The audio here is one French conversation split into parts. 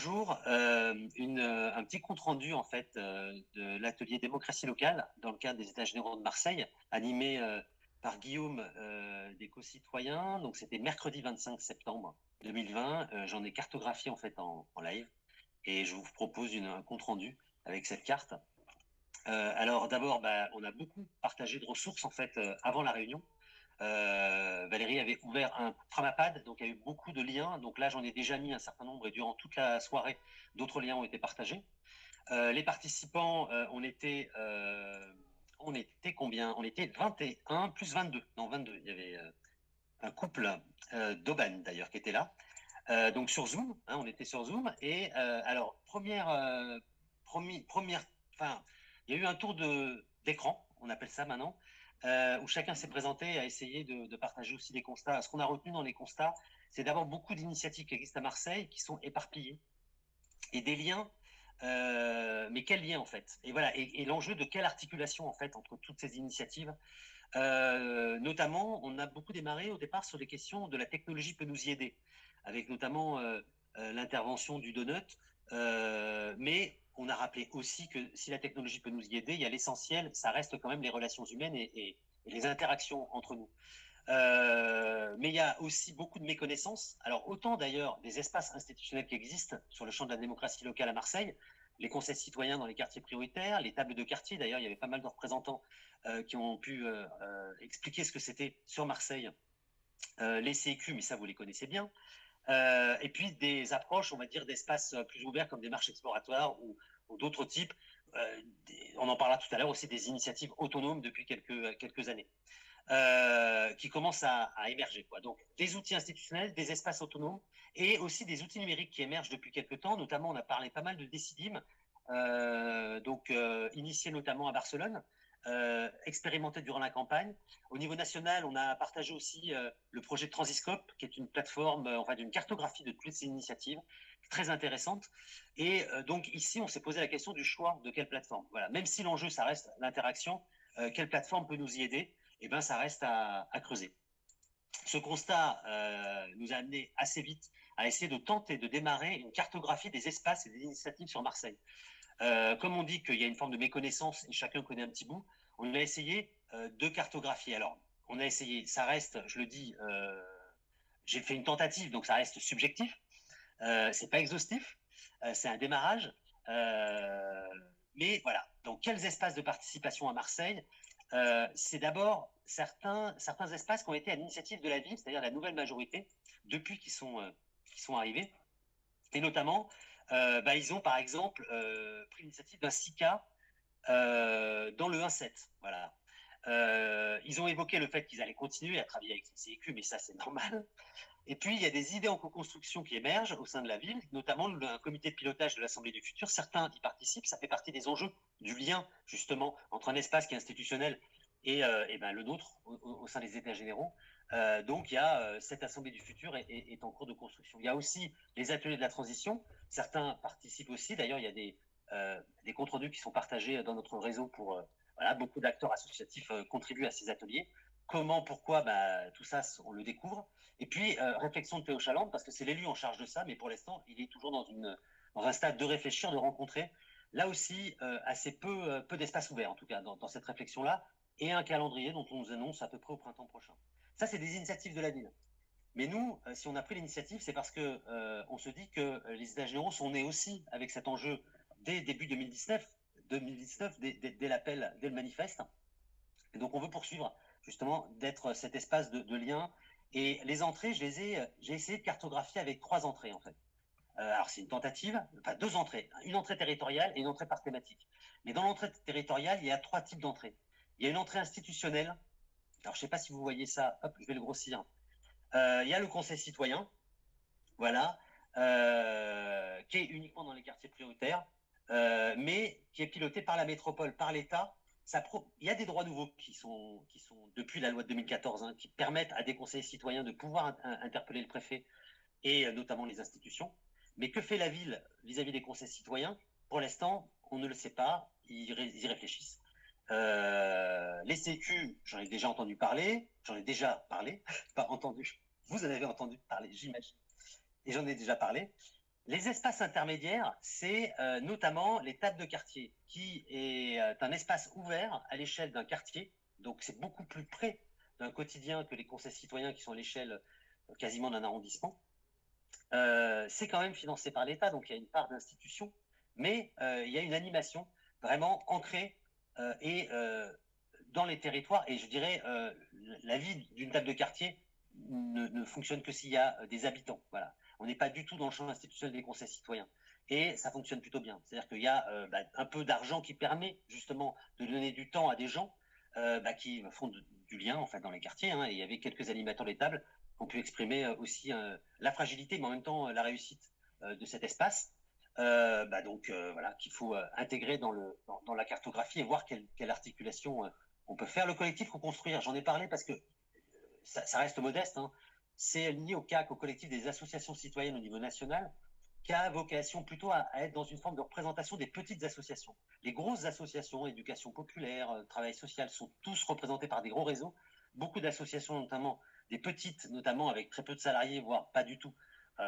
bonjour. Un petit compte-rendu en fait de l'atelier démocratie locale dans le cadre des États généraux de Marseille, animé par Guillaume des co-citoyens. Donc c'était mercredi 25 septembre 2020. J'en ai cartographié en fait en live et je vous propose un compte-rendu avec cette carte. Alors d'abord, on a beaucoup partagé de ressources en fait avant la réunion. Valérie avait ouvert un Pramapad, donc il y a eu beaucoup de liens. Donc là, j'en ai déjà mis un certain nombre et durant toute la soirée, d'autres liens ont été partagés. Les participants, on était combien? On était 21 plus 22. Non, 22. Il y avait un couple d'Aubagne d'ailleurs qui était là. Donc sur Zoom, hein, on était sur Zoom. Et alors, enfin, il y a eu un tour d'écran, on appelle ça maintenant, où chacun s'est présenté et a essayé de partager aussi des constats. Ce qu'on a retenu dans les constats, c'est d'abord beaucoup d'initiatives qui existent à Marseille, qui sont éparpillées, et des liens, mais quels liens en fait? Et voilà, et l'enjeu de quelle articulation en fait entre toutes ces initiatives. Notamment, on a beaucoup démarré au départ sur les questions de la technologie peut nous y aider, avec notamment l'intervention du Donut. Mais on a rappelé aussi que si la technologie peut nous y aider, il y a l'essentiel, ça reste quand même les relations humaines et les interactions entre nous. Mais il y a aussi beaucoup de méconnaissances. Alors autant d'ailleurs des espaces institutionnels qui existent sur le champ de la démocratie locale à Marseille, les conseils citoyens dans les quartiers prioritaires, les tables de quartier. D'ailleurs, il y avait pas mal de représentants qui ont pu expliquer ce que c'était sur Marseille, les CQ, mais ça vous les connaissez bien. Et puis des approches, on va dire, d'espaces plus ouverts comme des marches exploratoires ou d'autres types. On en parlera tout à l'heure aussi des initiatives autonomes depuis quelques années. Qui commencent à émerger, quoi. Donc, des outils institutionnels, des espaces autonomes et aussi des outils numériques qui émergent depuis quelques temps. Notamment, on a parlé pas mal de Decidim, initié notamment à Barcelone, expérimenté durant la campagne. Au niveau national, on a partagé aussi le projet Transiscope, qui est une plateforme, enfin, d'une cartographie de toutes ces initiatives, très intéressante. Et donc, ici, on s'est posé la question du choix de quelle plateforme. Voilà. Même si l'enjeu, ça reste l'interaction, quelle plateforme peut nous y aider? Eh ben, ça reste à creuser. Ce constat nous a amené assez vite à essayer de tenter de démarrer une cartographie des espaces et des initiatives sur Marseille. Comme on dit qu'il y a une forme de méconnaissance et chacun connaît un petit bout, on a essayé de cartographier. Alors, on a essayé, ça reste, je le dis, j'ai fait une tentative, donc ça reste subjectif. C'est pas exhaustif, c'est un démarrage. Mais voilà, donc quels espaces de participation à Marseille? C'est d'abord certains espaces qui ont été à l'initiative de la ville, c'est-à-dire la nouvelle majorité, depuis qu'ils sont arrivés. Et notamment, ils ont par exemple pris l'initiative d'un SICA dans le 1-7. Voilà. Ils ont évoqué le fait qu'ils allaient continuer à travailler avec le CEQ, mais ça c'est normal. Et puis, il y a des idées en co-construction qui émergent au sein de la ville, notamment un comité de pilotage de l'Assemblée du futur. Certains y participent, ça fait partie des enjeux du lien, justement, entre un espace qui est institutionnel et le nôtre au sein des États généraux. Donc, il y a cette Assemblée du futur est en cours de construction. Il y a aussi les ateliers de la transition. Certains participent aussi. D'ailleurs, il y a des comptes rendus qui sont partagés dans notre réseau pour voilà, beaucoup d'acteurs associatifs contribuent à ces ateliers. Comment, pourquoi, tout ça, on le découvre. Et puis, réflexion de Théo Chalande, parce que c'est l'élu en charge de ça, mais pour l'instant, il est toujours dans un stade de réfléchir, de rencontrer. Là aussi, assez peu d'espace ouvert, en tout cas, dans cette réflexion-là, et un calendrier dont on nous annonce à peu près au printemps prochain. Ça, c'est des initiatives de la ville. Mais nous, si on a pris l'initiative, c'est parce que on se dit que les États généraux sont nés aussi avec cet enjeu dès début 2019, dès l'appel, dès le manifeste. Et donc, on veut poursuivre, justement, d'être cet espace de lien. Et les entrées, j'ai essayé de cartographier avec 3 entrées, en fait. Alors, c'est une tentative, enfin 2 entrées. Une entrée territoriale et une entrée par thématique. Mais dans l'entrée territoriale, il y a 3 types d'entrées. Il y a une entrée institutionnelle. Alors, je ne sais pas si vous voyez ça. Hop, je vais le grossir. Il y a le conseil citoyen, voilà, qui est uniquement dans les quartiers prioritaires, mais qui est piloté par la métropole, par l'État. Il y a des droits nouveaux qui sont depuis la loi de 2014, hein, qui permettent à des conseillers citoyens de pouvoir interpeller le préfet et notamment les institutions. Mais que fait la ville vis-à-vis des conseils citoyens? Pour l'instant, on ne le sait pas, ils y réfléchissent. Les sécu, j'en ai déjà entendu parler, pas entendu, vous en avez entendu parler, j'imagine, et j'en ai déjà parlé. Les espaces intermédiaires, c'est notamment les tables de quartier, qui est un espace ouvert à l'échelle d'un quartier, donc c'est beaucoup plus près d'un quotidien que les conseils citoyens qui sont à l'échelle quasiment d'un arrondissement. C'est quand même financé par l'État, donc il y a une part d'institution, mais il y a une animation vraiment ancrée et dans les territoires. Et je dirais, la vie d'une table de quartier ne fonctionne que s'il y a des habitants. Voilà. On n'est pas du tout dans le champ institutionnel des conseils citoyens. Et ça fonctionne plutôt bien. C'est-à-dire qu'il y a un peu d'argent qui permet justement de donner du temps à des gens qui font du lien en fait dans les quartiers. Hein, et il y avait quelques animateurs des tables qui ont pu exprimer aussi la fragilité, mais en même temps la réussite de cet espace. Voilà, qu'il faut intégrer dans la cartographie et voir quelle articulation on peut faire. Le collectif Co-construire, j'en ai parlé parce que ça reste modeste. Hein. C'est lié au CAC, au collectif des associations citoyennes au niveau national, qui a vocation plutôt à être dans une forme de représentation des petites associations. Les grosses associations, éducation populaire, travail social, sont tous représentés par des gros réseaux. Beaucoup d'associations, notamment des petites, notamment avec très peu de salariés, voire pas du tout,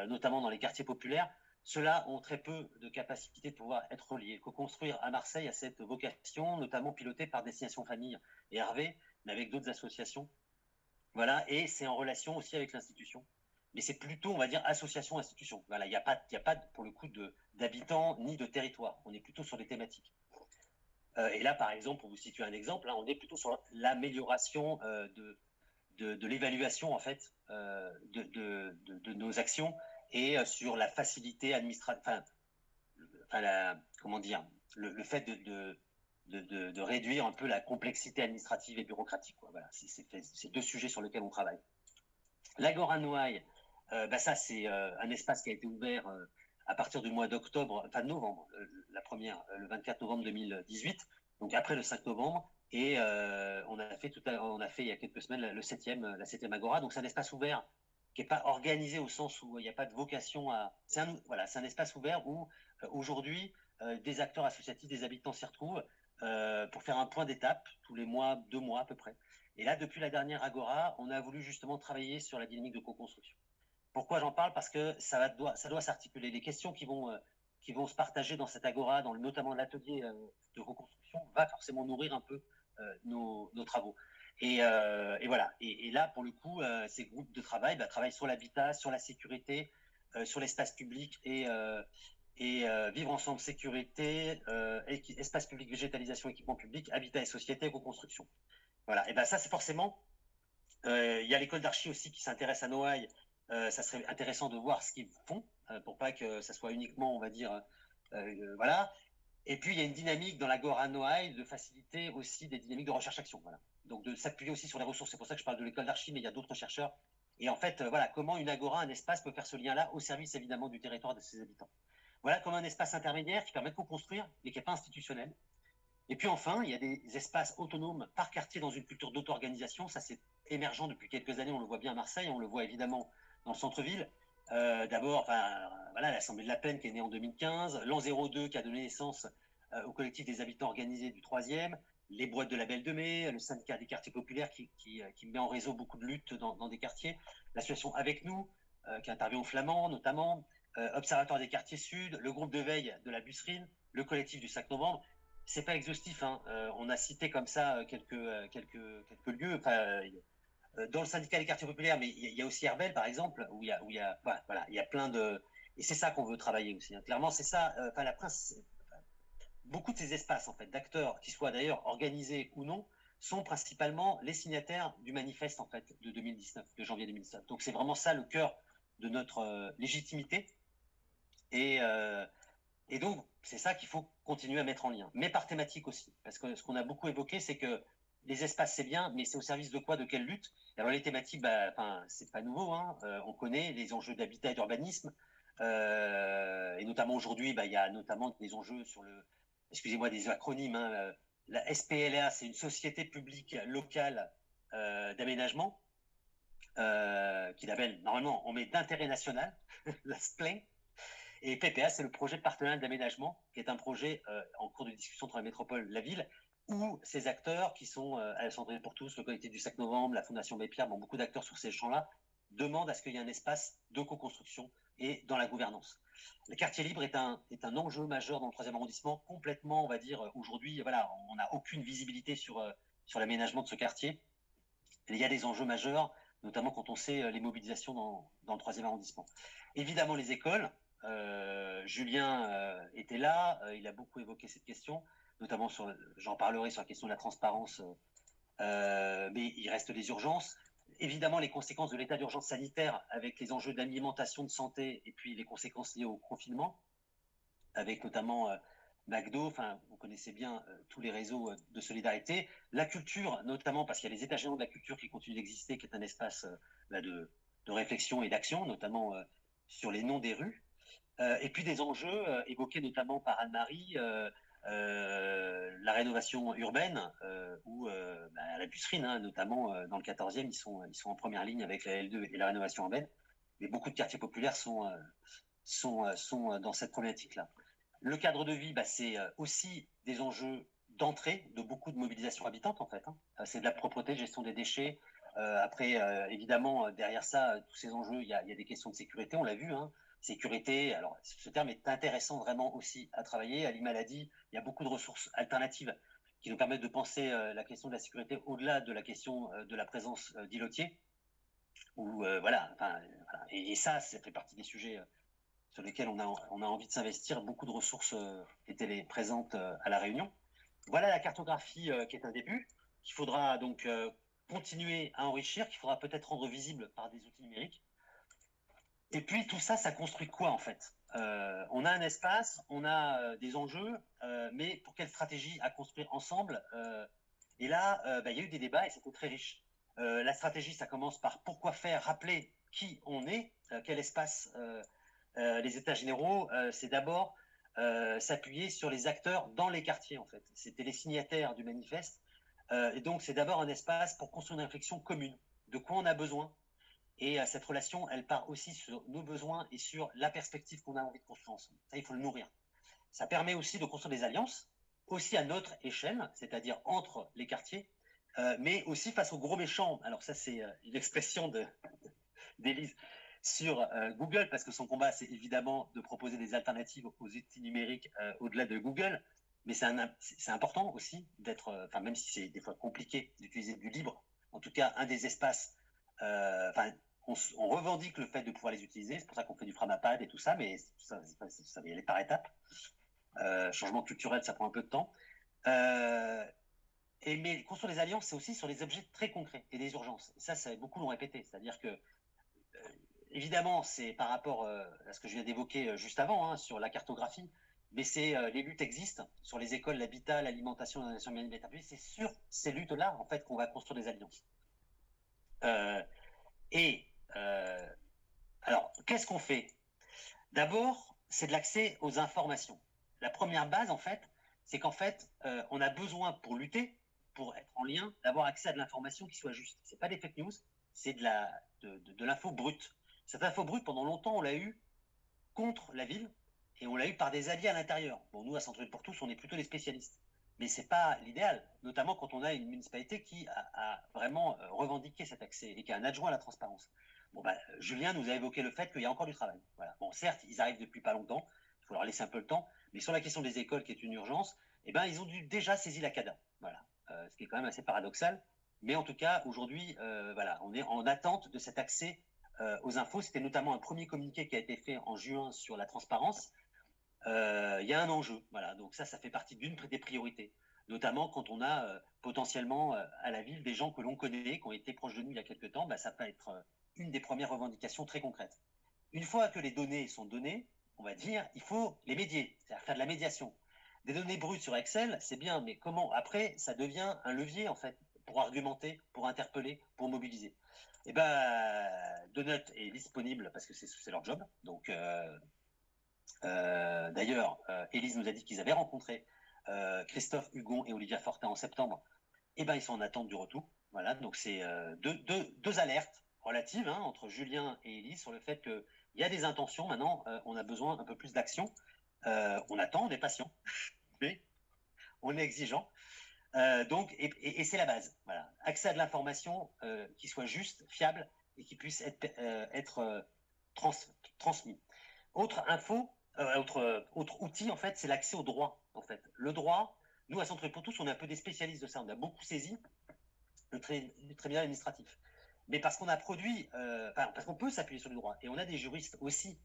notamment dans les quartiers populaires, ceux-là ont très peu de capacité de pouvoir être reliés. Co-construire à Marseille a cette vocation, notamment pilotée par Destination Famille et Hervé, mais avec d'autres associations. Voilà, et c'est en relation aussi avec l'institution. Mais c'est plutôt, on va dire, association-institution. Voilà, il n'y a pas, pour le coup, d'habitants ni de territoire. On est plutôt sur des thématiques. Et là, par exemple, pour vous situer un exemple, là, on est plutôt sur l'amélioration de l'évaluation, en fait, de nos actions et sur la facilité administrative, comment dire, le fait de réduire un peu la complexité administrative et bureaucratique. Quoi. Voilà, c'est deux sujets sur lesquels on travaille. L'Agora Noailles, ça c'est un espace qui a été ouvert à partir du mois d'octobre, enfin de novembre, la première, le 24 novembre 2018, donc après le 5 novembre, et on a fait il y a quelques semaines la septième Agora, donc c'est un espace ouvert qui n'est pas organisé au sens où il n'y a pas de vocation à... C'est un espace ouvert où aujourd'hui des acteurs associatifs, des habitants s'y retrouvent pour faire un point d'étape tous les mois, 2 mois à peu près. Et là, depuis la dernière Agora, on a voulu justement travailler sur la dynamique de co-construction. Pourquoi j'en parle? Parce que ça doit s'articuler. Les questions qui vont se partager dans cette Agora, notamment l'atelier de reconstruction, va forcément nourrir un peu nos travaux. Et voilà. Et là, pour le coup, ces groupes de travail travaillent sur l'habitat, sur la sécurité, sur l'espace public et vivre ensemble, sécurité, espace public, végétalisation, équipement public, habitat et société, co-construction. Voilà, et ça c'est forcément. Il y a l'école d'archi aussi qui s'intéresse à Noailles. Ça serait intéressant de voir ce qu'ils font pour pas que ça soit uniquement, on va dire, voilà. Et puis il y a une dynamique dans l'Agora Noailles de faciliter aussi des dynamiques de recherche-action. Voilà. Donc de s'appuyer aussi sur les ressources. C'est pour ça que je parle de l'école d'archi, mais il y a d'autres chercheurs. Et en fait, voilà, comment une Agora, un espace peut faire ce lien-là au service évidemment du territoire de ses habitants. Voilà, comme un espace intermédiaire qui permet de co-construire, mais qui n'est pas institutionnel. Et puis enfin, il y a des espaces autonomes par quartier dans une culture d'auto-organisation. Ça, c'est émergent depuis quelques années. On le voit bien à Marseille, on le voit évidemment dans le centre-ville. D'abord, voilà, l'Assemblée de la Plaine qui est née en 2015, l'an 02 qui a donné naissance au collectif des habitants organisés du 3e, les boîtes de la Belle de Mai, le syndicat des quartiers populaires qui met en réseau beaucoup de luttes dans des quartiers, l'association Avec nous, qui intervient au Flamand notamment, Observatoire des quartiers sud, le groupe de veille de la Busserine, le collectif du 5 novembre. C'est pas exhaustif, hein. On a cité comme ça quelques lieux. Dans le syndicat des quartiers populaires, mais il y a aussi Herbel, par exemple, où il y a plein de... Et c'est ça qu'on veut travailler aussi. Hein. Clairement, c'est ça. Beaucoup de ces espaces, en fait, d'acteurs, qui soient d'ailleurs organisés ou non, sont principalement les signataires du manifeste, en fait, de 2019, de janvier 2019. Donc c'est vraiment ça le cœur de notre légitimité. Et donc, c'est ça qu'il faut continuer à mettre en lien, mais par thématique aussi. Parce que ce qu'on a beaucoup évoqué, c'est que les espaces, c'est bien, mais c'est au service de quoi, de quelle lutte? Alors, les thématiques, c'est pas nouveau. Hein. On connaît les enjeux d'habitat et d'urbanisme. Et notamment aujourd'hui, il y a notamment des enjeux sur excusez-moi, des acronymes. Hein, la SPLA, c'est une société publique locale d'aménagement, qui l'appelle, normalement, on met d'intérêt national, la SPLAN. Et PPA, c'est le projet partenarial d'aménagement, qui est un projet en cours de discussion entre la métropole et la ville, où ces acteurs qui sont Alexandrie pour tous, le collectif du 5 novembre, la Fondation Abbé Pierre, beaucoup d'acteurs sur ces champs-là, demandent à ce qu'il y ait un espace de co-construction et dans la gouvernance. Le quartier libre est un enjeu majeur dans le 3e arrondissement, complètement, on va dire, aujourd'hui, voilà, on n'a aucune visibilité sur l'aménagement de ce quartier. Et il y a des enjeux majeurs, notamment quand on sait les mobilisations dans le 3e arrondissement. Évidemment, les écoles. Julien était là, il a beaucoup évoqué cette question, notamment j'en parlerai sur la question de la transparence, mais il reste les urgences. Évidemment, les conséquences de l'état d'urgence sanitaire avec les enjeux d'alimentation, de santé, et puis les conséquences liées au confinement, avec notamment McDo, enfin, vous connaissez bien tous les réseaux de solidarité. La culture, notamment parce qu'il y a les états généraux de la culture qui continuent d'exister, qui est un espace de réflexion et d'action, notamment sur les noms des rues. Et puis des enjeux évoqués notamment par Anne-Marie, la rénovation urbaine, où à la Busserine, hein, notamment dans le 14e, ils sont en première ligne avec la L2 et la rénovation urbaine. Mais beaucoup de quartiers populaires sont dans cette problématique-là. Le cadre de vie, c'est aussi des enjeux d'entrée de beaucoup de mobilisation habitante, en fait. Hein. C'est de la propreté, gestion des déchets. Après, évidemment, derrière ça, tous ces enjeux, il y a des questions de sécurité, on l'a vu. Hein. Sécurité, alors ce terme est intéressant vraiment aussi à travailler. Ali Maladi, il y a beaucoup de ressources alternatives qui nous permettent de penser la question de la sécurité au-delà de la question de la présence d'îlotiers. Voilà, et ça fait partie des sujets sur lesquels on a envie de s'investir. Beaucoup de ressources étaient présentes à La Réunion. Voilà la cartographie qui est un début, qu'il faudra donc continuer à enrichir, qu'il faudra peut-être rendre visible par des outils numériques. Et puis tout ça, ça construit quoi en fait? On a un espace, on a des enjeux, mais pour quelle stratégie à construire ensemble? Et là, il y a eu des débats et c'était très riche. La stratégie, ça commence par pourquoi faire, rappeler qui on est, quel espace. Les états généraux, c'est d'abord s'appuyer sur les acteurs dans les quartiers en fait. C'était les signataires du manifeste. Et donc c'est d'abord un espace pour construire une réflexion commune. De quoi on a besoin? Et cette relation, elle part aussi sur nos besoins et sur la perspective qu'on a envie de construire ensemble. Ça, il faut le nourrir. Ça permet aussi de construire des alliances, aussi à notre échelle, c'est-à-dire entre les quartiers, mais aussi face aux gros méchants. Alors ça, c'est une expression d'Élise sur Google, parce que son combat, c'est évidemment de proposer des alternatives aux outils numériques au-delà de Google. Mais c'est important aussi d'être, même si c'est des fois compliqué d'utiliser du libre, en tout cas, un des espaces, on revendique le fait de pouvoir les utiliser, c'est pour ça qu'on fait du Framapad et tout ça, mais ça va y aller par étapes. Changement culturel, ça prend un peu de temps. Mais construire des alliances, c'est aussi sur les objets très concrets et des urgences. Et ça beaucoup l'ont répété, c'est-à-dire que évidemment, c'est par rapport à ce que je viens d'évoquer juste avant, hein, sur la cartographie, mais les luttes existent sur les écoles, l'habitat, l'alimentation, la nation bien établie. C'est sur ces luttes-là, en fait, qu'on va construire des alliances. Alors, qu'est-ce qu'on fait? D'abord, c'est de l'accès aux informations. La première base, en fait, c'est qu'en fait, on a besoin pour lutter, pour être en lien, d'avoir accès à de l'information qui soit juste. C'est pas des fake news, c'est de l'info brute. Cette info brute, pendant longtemps, on l'a eu contre la ville et on l'a eu par des alliés à l'intérieur. Bon, nous, à Centre Ville pour tous, on est plutôt des spécialistes. Mais ce n'est pas l'idéal, notamment quand on a une municipalité qui a vraiment revendiqué cet accès et qui a un adjoint à la transparence. Bon, Julien nous a évoqué le fait qu'il y a encore du travail. Voilà. Bon, certes, ils arrivent depuis pas longtemps, il faut leur laisser un peu le temps, mais sur la question des écoles, qui est une urgence, ils ont déjà saisi la CADA. Voilà. Ce qui est quand même assez paradoxal. Mais en tout cas, aujourd'hui, on est en attente de cet accès aux infos. C'était notamment un premier communiqué qui a été fait en juin sur la transparence. Il y a un enjeu. Voilà. Donc ça fait partie d'une des priorités. Notamment quand on a potentiellement à la ville des gens que l'on connaît, qui ont été proches de nous il y a quelques temps, ça peut être une des premières revendications très concrètes. Une fois que les données sont données, on va dire, il faut les médier, c'est-à-dire faire de la médiation. Des données brutes sur Excel, c'est bien, mais comment après ça devient un levier en fait pour argumenter, pour interpeller, pour mobiliser. Et Donut est disponible parce que c'est leur job. Donc d'ailleurs, Élise nous a dit qu'ils avaient rencontré Christophe Hugon et Olivia Fortin en septembre. Ils sont en attente du retour. Voilà, donc c'est deux alertes relatives entre Julien et Élise sur le fait qu'il y a des intentions. Maintenant, on a besoin un peu plus d'action. On attend, on est patient, mais on est exigeant. Et c'est la base. Voilà. Accès à de l'information qui soit juste, fiable et qui puisse être transmis. Autre info, autre outil, en fait, c'est l'accès au droit. En fait. Le droit, nous, à Centre pour tous, on est un peu des spécialistes de ça. On a beaucoup saisi le tribunal administratif. Mais parce qu'on a produit, parce qu'on peut s'appuyer sur le droit. Et on a des juristes aussi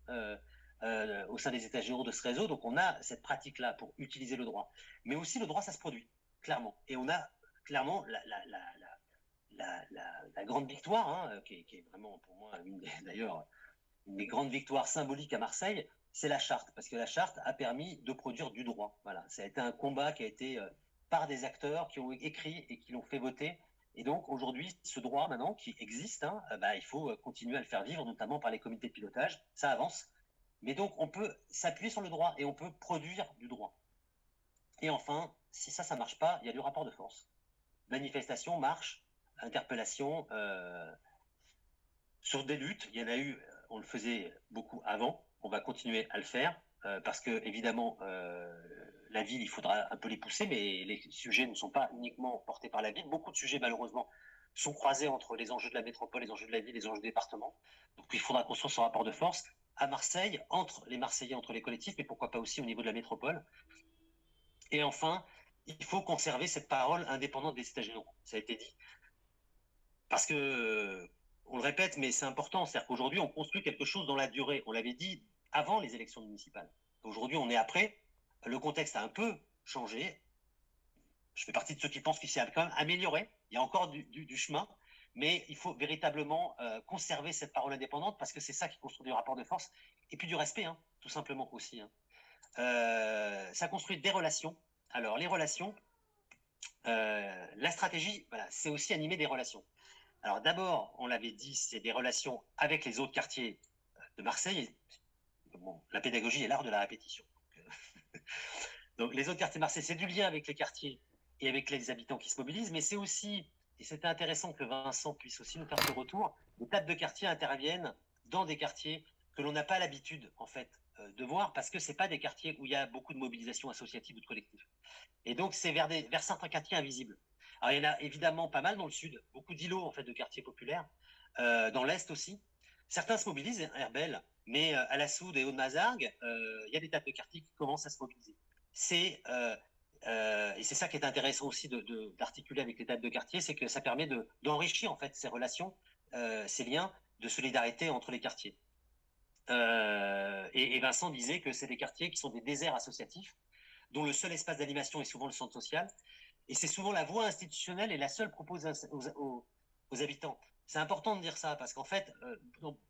au sein des états généraux de ce réseau. Donc on a cette pratique-là pour utiliser le droit. Mais aussi le droit, ça se produit, clairement. Et on a clairement la grande victoire, hein, qui est vraiment pour moi d'ailleurs une des grandes victoires symboliques à Marseille, c'est la charte, parce que la charte a permis de produire du droit. Voilà, ça a été un combat qui a été par des acteurs qui ont écrit et qui l'ont fait voter. Et donc aujourd'hui, ce droit maintenant qui existe, hein, il faut continuer à le faire vivre, notamment par les comités de pilotage. Ça avance. Mais donc on peut s'appuyer sur le droit et on peut produire du droit. Et enfin, si ça marche pas, il y a du rapport de force. Manifestation, marche, interpellation, sur des luttes, il y en a eu, on le faisait beaucoup avant, on va continuer à le faire, parce que évidemment, la ville, il faudra un peu les pousser, mais les sujets ne sont pas uniquement portés par la ville. Beaucoup de sujets, malheureusement, sont croisés entre les enjeux de la métropole, les enjeux de la ville, les enjeux du département. Donc il faudra construire ce rapport de force à Marseille, entre les Marseillais, entre les collectifs, mais pourquoi pas aussi au niveau de la métropole. Et enfin, il faut conserver cette parole indépendante des états généraux. Ça a été dit. Parce que, on le répète, mais c'est important, c'est-à-dire qu'aujourd'hui, on construit quelque chose dans la durée. On l'avait dit avant les élections municipales. Aujourd'hui, on est après. Le contexte a un peu changé. Je fais partie de ceux qui pensent qu'il s'est quand même amélioré. Il y a encore du chemin, mais il faut véritablement conserver cette parole indépendante parce que c'est ça qui construit du rapport de force et puis du respect, hein, tout simplement aussi. Hein. Ça construit des relations. Alors, les relations, la stratégie, voilà, c'est aussi animer des relations. Alors d'abord, on l'avait dit, c'est des relations avec les autres quartiers de Marseille. Bon, la pédagogie est l'art de la répétition. Donc les autres quartiers de Marseille, c'est du lien avec les quartiers et avec les habitants qui se mobilisent, mais c'est aussi, et c'était intéressant que Vincent puisse aussi nous faire ce retour, les tables de quartier interviennent dans des quartiers que l'on n'a pas l'habitude, en fait, de voir, parce que ce pas des quartiers où il y a beaucoup de mobilisation associative ou de collectif. Et donc c'est vers certains quartiers invisibles. Alors il y en a évidemment pas mal dans le sud, beaucoup d'îlots en fait de quartiers populaires, dans l'est aussi. Certains se mobilisent, Herbel, mais à la Soude et au Mazargues, il y a des tables de quartier qui commencent à se mobiliser. Et c'est ça qui est intéressant aussi d'articuler avec les tables de quartier, c'est que ça permet d'enrichir en fait ces relations, ces liens de solidarité entre les quartiers. Et Vincent disait que c'est des quartiers qui sont des déserts associatifs, dont le seul espace d'animation est souvent le centre social. Et c'est souvent la voie institutionnelle et la seule proposée aux habitants. C'est important de dire ça, parce qu'en fait,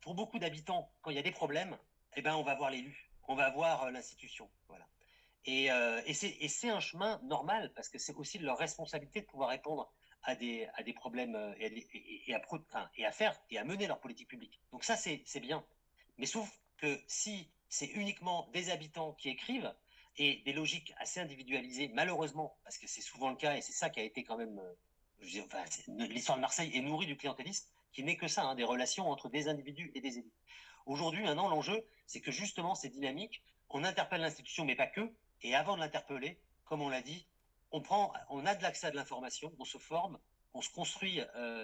pour beaucoup d'habitants, quand il y a des problèmes, eh ben, on va voir l'élu, on va voir l'institution. Voilà. Et c'est un chemin normal, parce que c'est aussi de leur responsabilité de pouvoir répondre à des problèmes et à faire et à mener leur politique publique. Donc ça, c'est bien. Mais sauf que si c'est uniquement des habitants qui écrivent, et des logiques assez individualisées, malheureusement, parce que c'est souvent le cas, et c'est ça qui a été quand même... l'histoire de Marseille est nourrie du clientélisme, qui n'est que ça, hein, des relations entre des individus et des élus. Aujourd'hui, maintenant, l'enjeu, c'est que justement, ces dynamiques, on interpelle l'institution, mais pas que, et avant de l'interpeller, comme on l'a dit, on a de l'accès à de l'information, on se forme, on se construit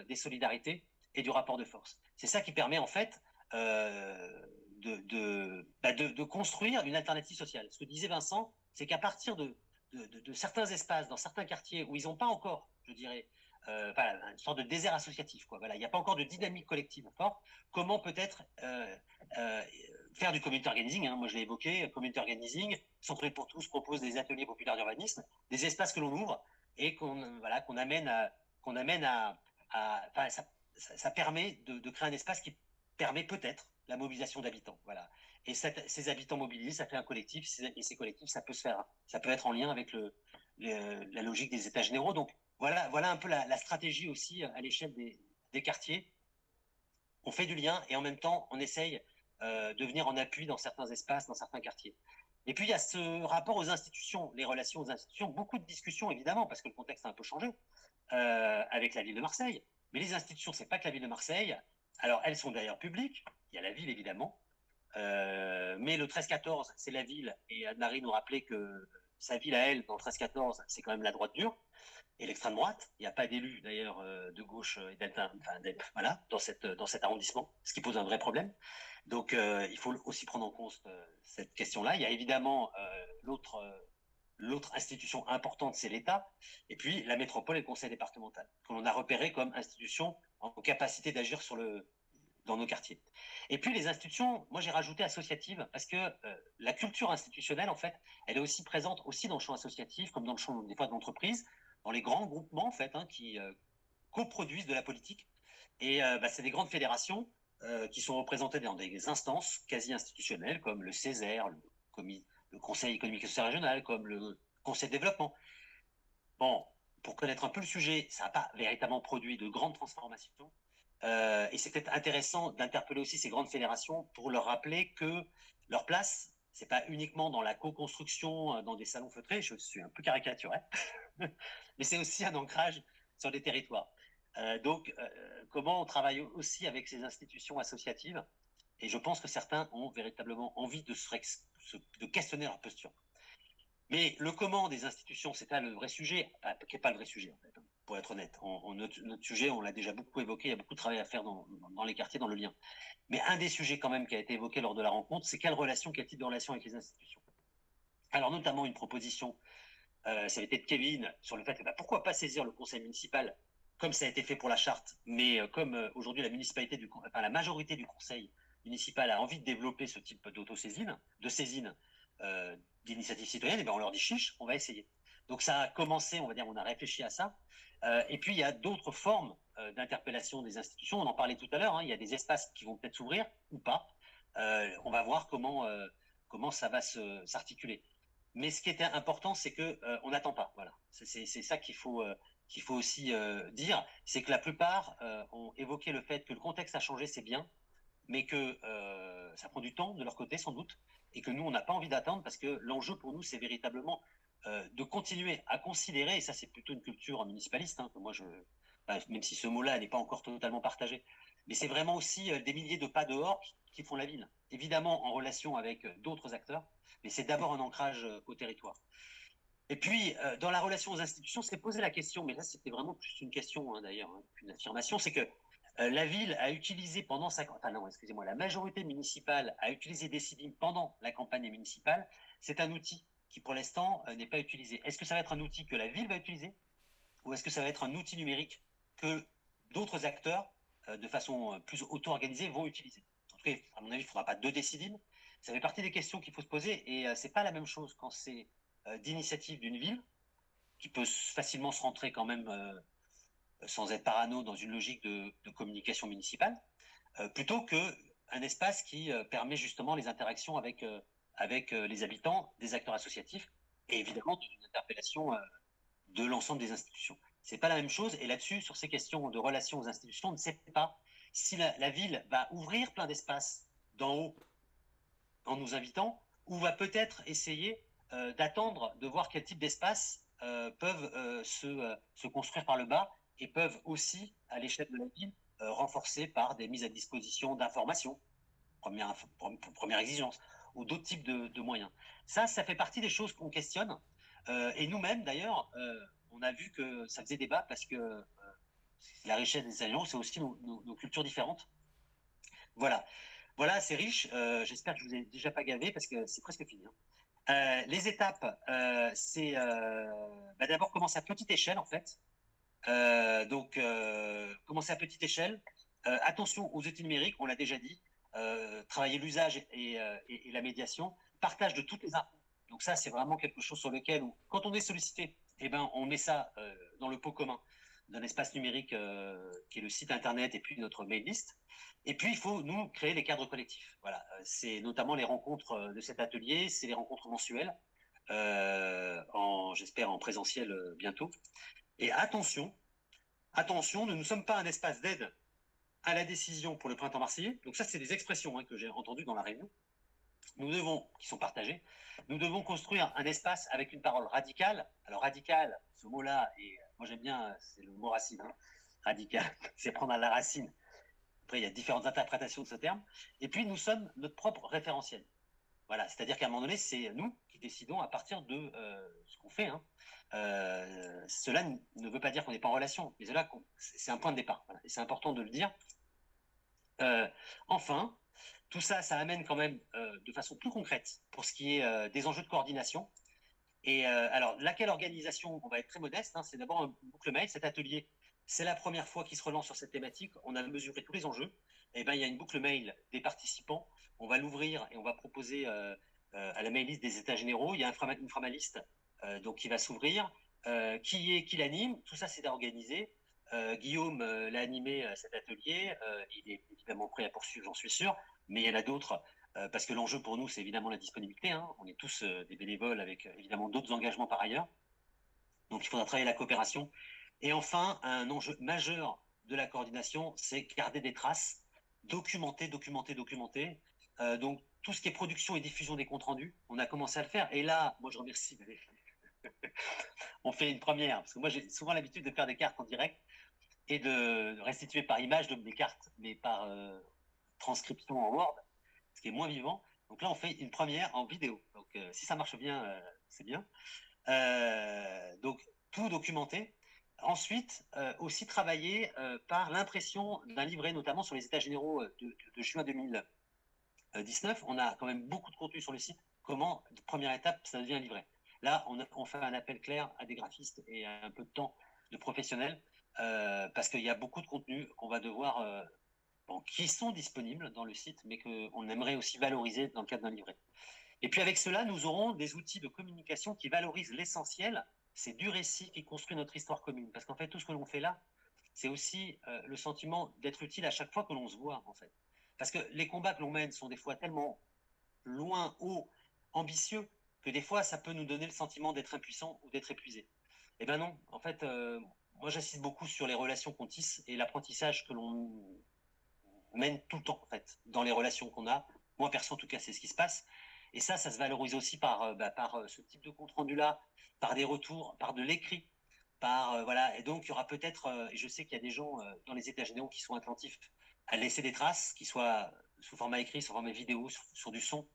des solidarités et du rapport de force. C'est ça qui permet, en fait, de construire une alternative sociale. Ce que disait Vincent, c'est qu'à partir de certains espaces, dans certains quartiers où ils n'ont pas encore, je dirais, une sorte de désert associatif, quoi. Voilà, il n'y a pas encore de dynamique collective forte. Comment peut-être faire du community organizing, hein, moi je l'ai évoqué, community organizing, Centre pour tous propose des ateliers populaires d'urbanisme, des espaces que l'on ouvre et qu'on amène ça permet de créer un espace qui permet peut-être la mobilisation d'habitants. Voilà. Et ces habitants mobilisés, ça fait un collectif, et ces collectifs, ça peut être en lien avec la logique des états généraux. Donc voilà un peu la stratégie aussi à l'échelle des quartiers. On fait du lien et en même temps, on essaye de venir en appui dans certains espaces, dans certains quartiers. Et puis il y a ce rapport aux institutions, les relations aux institutions, beaucoup de discussions évidemment, parce que le contexte a un peu changé avec la ville de Marseille. Mais les institutions, c'est pas que la ville de Marseille. Alors elles sont d'ailleurs publiques, il y a la ville évidemment, mais le 13-14, c'est la ville, et Anne-Marie nous rappelait que sa ville à elle, dans le 13-14, c'est quand même la droite dure et l'extrême droite. Il n'y a pas d'élus d'ailleurs de gauche et voilà, dans cet arrondissement, ce qui pose un vrai problème. Donc il faut aussi prendre en compte cette question-là. Il y a évidemment l'autre institution importante, c'est l'État, et puis la métropole et le conseil départemental, que l'on a repéré comme institution en capacité d'agir dans nos quartiers. Et puis les institutions, moi j'ai rajouté associatives, parce que la culture institutionnelle, en fait, elle est aussi présente aussi dans le champ associatif, comme dans le champ des fois de l'entreprise, dans les grands groupements, en fait, qui coproduisent de la politique. Et c'est des grandes fédérations qui sont représentées dans des instances quasi institutionnelles, comme le CESER, le Conseil économique et social régional, comme le Conseil de développement. Bon, pour connaître un peu le sujet, ça n'a pas véritablement produit de grandes transformations. Et c'est peut-être intéressant d'interpeller aussi ces grandes fédérations pour leur rappeler que leur place, c'est pas uniquement dans la co-construction, dans des salons feutrés, je suis un peu caricatural, mais c'est aussi un ancrage sur les territoires. Donc, comment on travaille aussi avec ces institutions associatives? Et je pense que certains ont véritablement envie de questionner leur posture. Mais le comment des institutions, c'est pas le vrai sujet, qui n'est pas le vrai sujet, en fait, pour être honnête. Notre sujet, on l'a déjà beaucoup évoqué, il y a beaucoup de travail à faire dans les quartiers, dans le lien. Mais un des sujets quand même qui a été évoqué lors de la rencontre, c'est quelle type de relation avec les institutions. Alors notamment une proposition, ça avait été de Kevin, sur le fait que pourquoi pas saisir le conseil municipal, comme ça a été fait pour la charte, mais comme aujourd'hui la majorité du conseil municipal a envie de développer ce type d'autosaisine, de saisine, d'initiative citoyenne, et on leur dit chiche, on va essayer. Donc ça a commencé, on va dire, on a réfléchi à ça. Et puis il y a d'autres formes d'interpellation des institutions. On en parlait tout à l'heure. Il y a des espaces qui vont peut-être s'ouvrir ou pas. On va voir comment ça va s'articuler. Mais ce qui était important, c'est que on n'attend pas. Voilà, c'est ça qu'il faut aussi dire, c'est que la plupart ont évoqué le fait que le contexte a changé, c'est bien, mais que ça prend du temps de leur côté sans doute, et que nous, on n'a pas envie d'attendre, parce que l'enjeu pour nous, c'est véritablement de continuer à considérer, et ça c'est plutôt une culture municipaliste, que moi même si ce mot-là n'est pas encore totalement partagé, mais c'est vraiment aussi des milliers de pas dehors qui font la ville, évidemment en relation avec d'autres acteurs, mais c'est d'abord un ancrage au territoire. Et puis, dans la relation aux institutions, c'est posé la question, mais là c'était vraiment plus une question d'ailleurs, qu'une affirmation, c'est que la ville a utilisé la majorité municipale a utilisé Decidim pendant la campagne municipale. C'est un outil qui, pour l'instant, n'est pas utilisé. Est-ce que ça va être un outil que la ville va utiliser, ou est-ce que ça va être un outil numérique que d'autres acteurs, de façon plus auto-organisée, vont utiliser? En tout cas, à mon avis, il ne faudra pas deux Decidim. Ça fait partie des questions qu'il faut se poser, et c'est pas la même chose quand c'est d'initiative d'une ville, qui peut facilement se rentrer quand même sans être parano dans une logique de communication municipale, plutôt qu'un espace qui permet justement les interactions avec les habitants, des acteurs associatifs, et évidemment une interpellation de l'ensemble des institutions. C'est pas la même chose, et là-dessus, sur ces questions de relations aux institutions, on ne sait pas si la ville va ouvrir plein d'espaces d'en haut en nous invitant, ou va peut-être essayer d'attendre, de voir quel type d'espaces peuvent se construire par le bas, et peuvent aussi, à l'échelle de la ville, renforcer par des mises à disposition d'informations, première exigence, ou d'autres types de moyens. Ça fait partie des choses qu'on questionne. Et nous-mêmes, d'ailleurs, on a vu que ça faisait débat, parce que la richesse des alliances, c'est aussi nos cultures différentes. Voilà. Voilà, c'est riche. J'espère que je vous ai déjà pas gavé, parce que c'est presque fini. Les étapes, c'est d'abord commencer à petite échelle, en fait. Donc, commencer à petite échelle. Attention aux outils numériques, on l'a déjà dit. Travailler l'usage et la médiation. Partage de toutes les infos. Donc ça, c'est vraiment quelque chose sur lequel, quand on est sollicité, on met ça dans le pot commun d'un espace numérique qui est le site internet et puis notre mail list. Et puis, il faut, nous, créer les cadres collectifs. Voilà, c'est notamment les rencontres de cet atelier, c'est les rencontres mensuelles, j'espère en présentiel bientôt. Et attention, nous ne sommes pas un espace d'aide à la décision pour le printemps marseillais. Donc ça, c'est des expressions que j'ai entendues dans la réunion. Qui sont partagées, nous devons construire un espace avec une parole radicale. Alors radical, ce mot-là, et moi j'aime bien, c'est le mot racine, radical, c'est prendre à la racine. Après, il y a différentes interprétations de ce terme. Et puis, nous sommes notre propre référentiel. Voilà, c'est-à-dire qu'à un moment donné, c'est nous qui décidons à partir de ce qu'on fait. Hein. Cela ne veut pas dire qu'on n'est pas en relation, mais c'est un point de départ. Voilà, et c'est important de le dire. Enfin, tout ça, ça amène quand même de façon plus concrète pour ce qui est des enjeux de coordination. Et alors, laquelle organisation? On va être très modeste. Hein, c'est d'abord un boucle mail. Cet atelier, c'est la première fois qu'il se relance sur cette thématique. On a mesuré tous les enjeux. Et ben, il y a une boucle mail des participants. On va l'ouvrir et on va proposer à la mail list des états généraux. Il y a une framaliste donc qui va s'ouvrir. Qui l'anime? Tout ça, c'est à organiser. Guillaume l'a animé cet atelier. Il est évidemment prêt à poursuivre, j'en suis sûr. Mais il y en a d'autres. Parce que l'enjeu pour nous, c'est évidemment la disponibilité. Hein. On est tous des bénévoles avec évidemment d'autres engagements par ailleurs. Donc il faudra travailler la coopération. Et enfin, un enjeu majeur de la coordination, c'est garder des traces, documenter. Donc tout ce qui est production et diffusion des comptes rendus, on a commencé à le faire. Et là, moi je remercie. On fait une première, parce que moi j'ai souvent l'habitude de faire des cartes en direct et de restituer par image donc des cartes, mais par transcription en Word, ce qui est moins vivant. Donc là, on fait une première en vidéo. Donc si ça marche bien, c'est bien. Donc tout documenté. Ensuite, aussi travailler par l'impression d'un livret, notamment sur les états généraux de juin 2019. On a quand même beaucoup de contenu sur le site. Comment, première étape, ça devient un livret. Là, on fait un appel clair à des graphistes et à un peu de temps de professionnels parce qu'il y a beaucoup de contenu qu'on va devoir qui sont disponibles dans le site, mais qu'on aimerait aussi valoriser dans le cadre d'un livret. Et puis avec cela, nous aurons des outils de communication qui valorisent l'essentiel, c'est du récit qui construit notre histoire commune. Parce qu'en fait, tout ce que l'on fait là, c'est aussi le sentiment d'être utile à chaque fois que l'on se voit, en fait. Parce que les combats que l'on mène sont des fois tellement loin, haut, ambitieux, que des fois, ça peut nous donner le sentiment d'être impuissant ou d'être épuisé. Eh ben non, en fait, moi j'insiste beaucoup sur les relations qu'on tisse et l'apprentissage que l'on mène tout le temps, en fait, dans les relations qu'on a. Moi, perso, en tout cas, c'est ce qui se passe. Et ça se valorise aussi par ce type de compte-rendu-là, par des retours, par de l'écrit, voilà. Et donc, il y aura peut-être, et je sais qu'il y a des gens dans les états généraux qui sont attentifs à laisser des traces, qui soient sous format écrit, sous format vidéo, sur du son.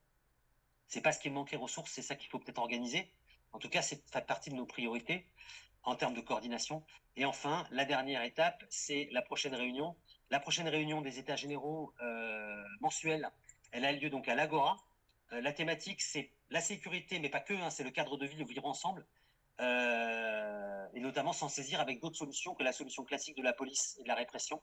C'est pas ce qui manque les ressources, c'est ça qu'il faut peut-être organiser. En tout cas, c'est fait partie de nos priorités en termes de coordination. Et enfin, la dernière étape, c'est la prochaine réunion. La prochaine réunion des états généraux mensuels, elle a lieu donc à l'Agora. La thématique, c'est la sécurité, mais pas que, hein, c'est le cadre de vie, le vivre ensemble, et notamment s'en saisir avec d'autres solutions que la solution classique de la police et de la répression.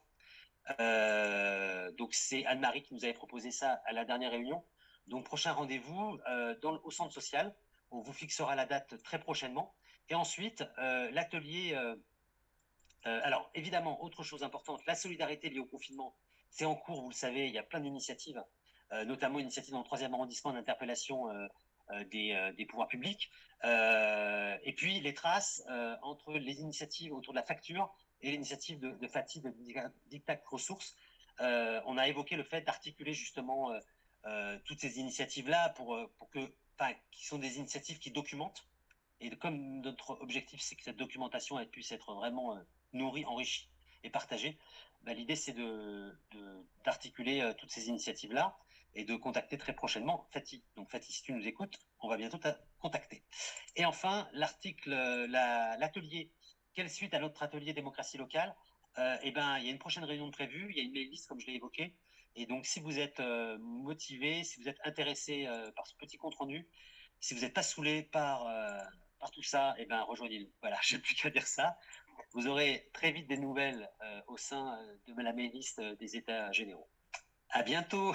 Donc c'est Anne-Marie qui nous avait proposé ça à la dernière réunion. Donc prochain rendez-vous au centre social. On vous fixera la date très prochainement. Et ensuite, l'atelier. Alors évidemment, autre chose importante, la solidarité liée au confinement, c'est en cours, vous le savez, il y a plein d'initiatives, notamment une initiative dans le 3e arrondissement d'interpellation des pouvoirs publics. Et puis les traces entre les initiatives autour de la facture et l'initiative de FATI, de Dictat Ressources. On a évoqué le fait d'articuler justement toutes ces initiatives-là qui sont des initiatives qui documentent. Et comme notre objectif, c'est que cette documentation elle puisse être vraiment nourrie, enrichie et partagée, l'idée c'est d'articuler toutes ces initiatives-là et de contacter très prochainement Fatih. Donc Fatih, si tu nous écoutes, on va bientôt te contacter. Et enfin, l'atelier, quelle suite à notre atelier démocratie locale? Il y a une prochaine réunion de prévue, il y a une mail list comme je l'ai évoqué. Et donc si vous êtes motivé, si vous êtes intéressé par ce petit compte rendu, si vous n'êtes pas saoulé par tout ça, rejoignez-nous. Voilà, je n'ai plus qu'à dire ça. Vous aurez très vite des nouvelles au sein de la mail list des états généraux. À bientôt.